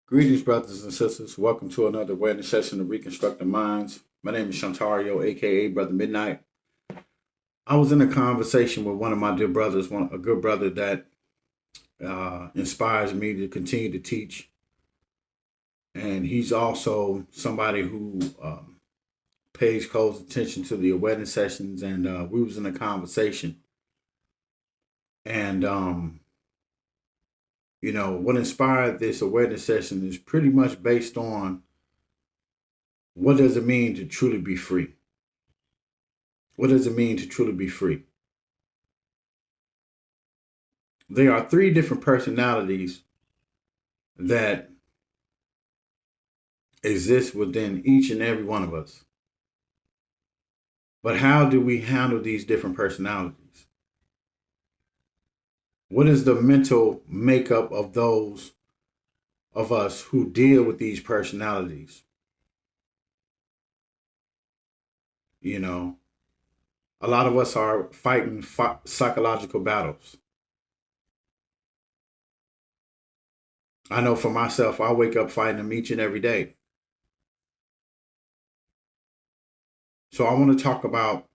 Greetings, brothers and sisters. Welcome to another awareness session of Reconstructing Minds. My name is Shantario, aka Brother Midnight. I was in a conversation with one of my dear brothers, a good brother that inspires me to continue to teach. And he's also somebody who pays close attention to the awareness sessions. And we was in a conversation. And, what inspired this awareness session is pretty much based on what does it mean to truly be free? What does it mean to truly be free? There are three different personalities that exist within each and every one of us. But how do we handle these different personalities? What is the mental makeup of those of us who deal with these personalities? You know, a lot of us are fighting psychological battles. I know for myself, I wake up fighting them each and every day. So I want to talk about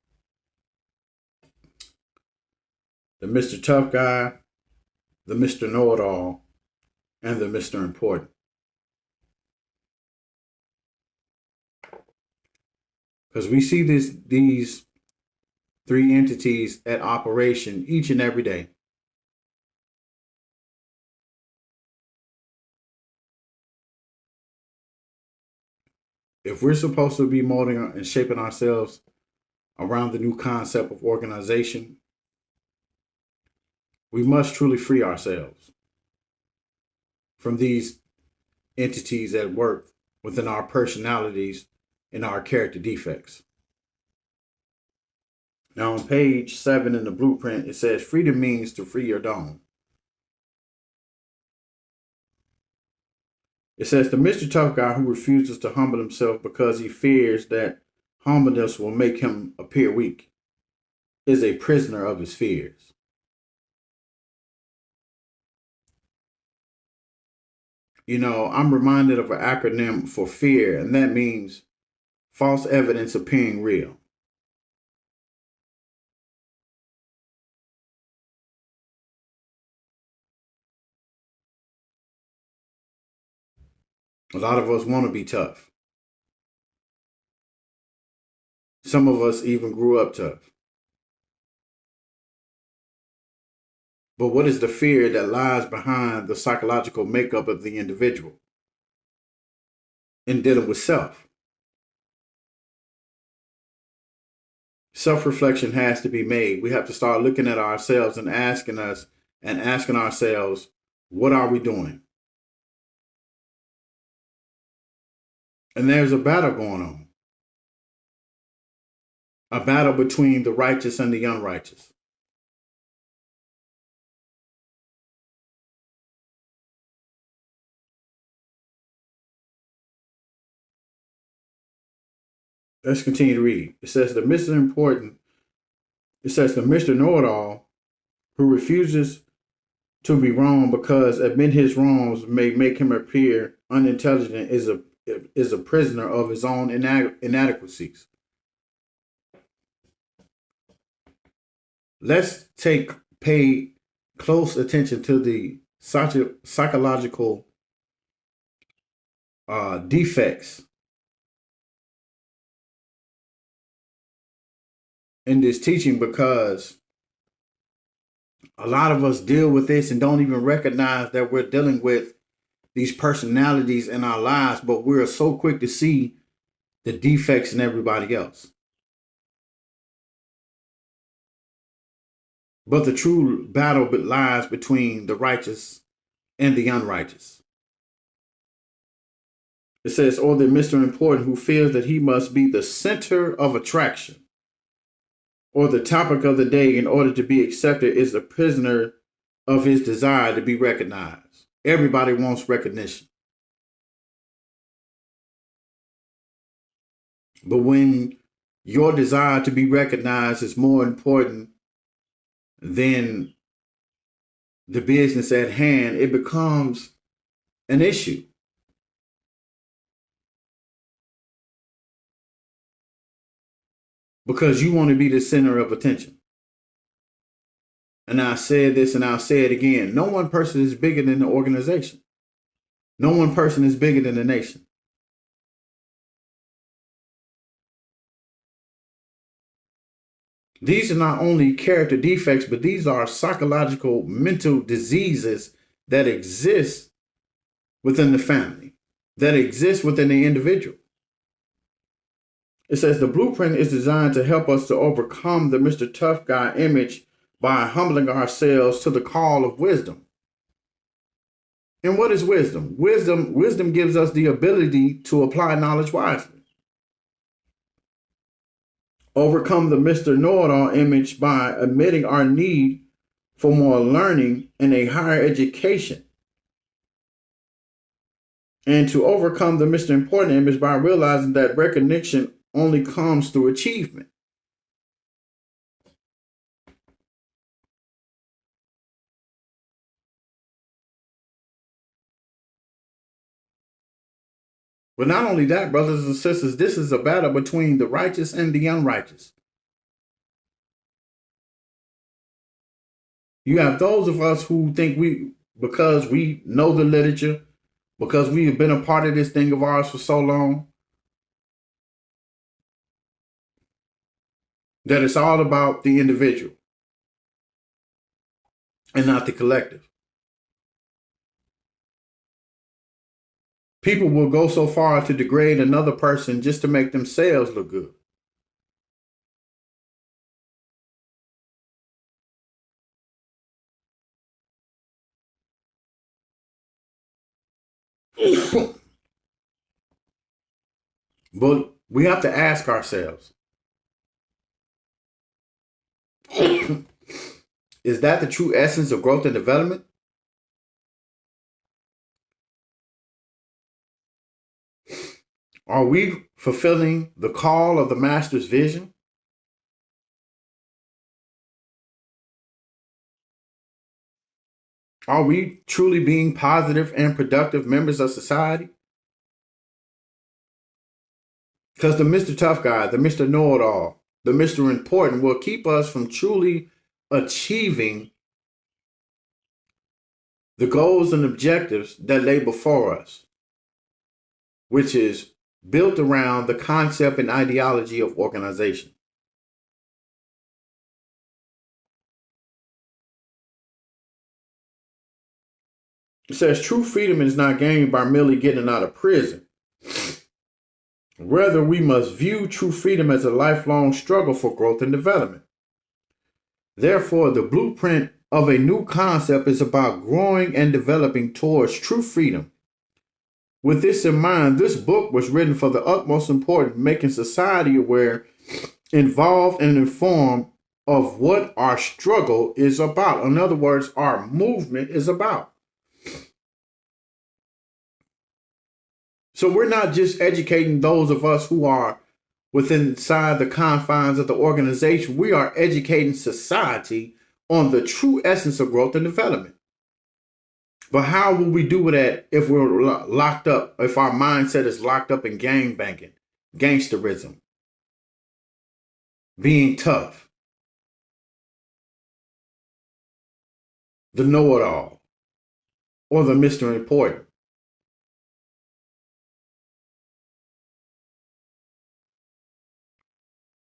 the Mr. Tough Guy, the Mr. Know It All, and the Mr. Important. Because we see these three entities at operation each and every day. If we're supposed to be molding and shaping ourselves around the new concept of organization, we must truly free ourselves from these entities at work within our personalities and our character defects. Now, on page 7 in the blueprint, it says freedom means to free your dome. It says the Mr. Tough Guy who refuses to humble himself because he fears that humbleness will make him appear weak is a prisoner of his fears. I'm reminded of an acronym for fear, and that means false evidence appearing real. A lot of us want to be tough. Some of us even grew up tough. But what is the fear that lies behind the psychological makeup of the individual in dealing with self? Self-reflection has to be made. We have to start looking at ourselves and asking ourselves, what are we doing? And there's a battle going on. A battle between the righteous and the unrighteous. Let's continue to read. It says the Mr. Know-It-All who refuses to be wrong because admit his wrongs may make him appear unintelligent is a prisoner of his own inadequacies. Let's pay close attention to the psychological defects in this teaching, because a lot of us deal with this and don't even recognize that we're dealing with these personalities in our lives, but we're so quick to see the defects in everybody else. But the true battle lies between the righteous and the unrighteous. It says, or the Mr. Important who feels that he must be the center of attraction or the topic of the day in order to be accepted is a prisoner of his desire to be recognized. Everybody wants recognition. But when your desire to be recognized is more important than the business at hand, it becomes an issue. because you want to be the center of attention. And I said this and I'll say it again. No one person is bigger than the organization. No one person is bigger than the nation. These are not only character defects, but these are psychological mental diseases that exist within the family, that exist within the individual. It says the blueprint is designed to help us to overcome the Mr. Tough Guy image by humbling ourselves to the call of wisdom. And what is wisdom? Wisdom gives us the ability to apply knowledge wisely. Overcome the Mr. Know-it-all image by admitting our need for more learning and a higher education. And to overcome the Mr. Important image by realizing that recognition only comes through achievement. But not only that, brothers and sisters, this is a battle between the righteous and the unrighteous. You have those of us who think because we know the literature, because we have been a part of this thing of ours for so long, that it's all about the individual and not the collective. People will go so far to degrade another person just to make themselves look good. But we have to ask ourselves, is that the true essence of growth and development? Are we fulfilling the call of the master's vision? Are we truly being positive and productive members of society? Because the Mr. Tough Guy, the Mr. Know-it-all, the Mr. Important will keep us from truly achieving the goals and objectives that lay before us, which is built around the concept and ideology of organization. It says true freedom is not gained by merely getting out of prison. Rather, we must view true freedom as a lifelong struggle for growth and development. Therefore, the blueprint of a new concept is about growing and developing towards true freedom. With this in mind, this book was written for the utmost importance, making society aware, involved, and informed of what our struggle is about. In other words, our movement is about. So we're not just educating those of us who are inside the confines of the organization. We are educating society on the true essence of growth and development. But how will we do that if we're locked up, if our mindset is locked up in gang banging, gangsterism, being tough, the know-it-all, or the Mr. Important?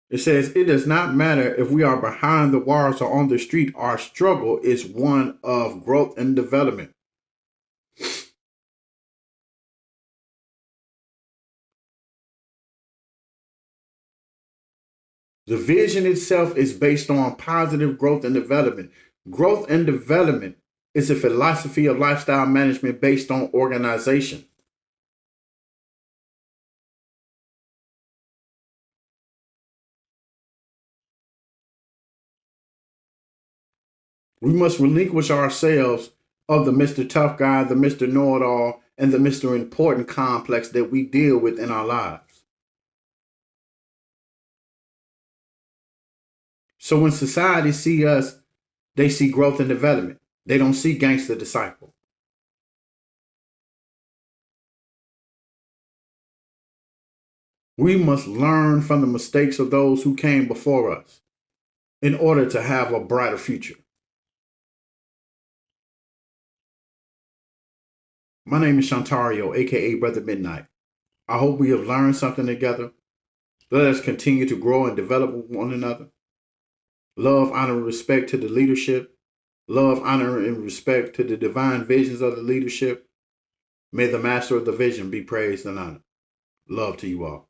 It says, it does not matter if we are behind the walls or on the street. Our struggle is one of growth and development. The vision itself is based on positive growth and development. Growth and development is a philosophy of lifestyle management based on organization. We must relinquish ourselves of the Mr. Tough Guy, the Mr. Know-it-all, and the Mr. Important complex that we deal with in our lives. So when society see us, they see growth and development. They don't see gangster disciple. We must learn from the mistakes of those who came before us in order to have a brighter future. My name is Shantario, aka Brother Midnight. I hope we have learned something together. Let us continue to grow and develop one another. Love, honor, and respect to the leadership. Love, honor, and respect to the divine visions of the leadership. May the master of the vision be praised and honored. Love to you all.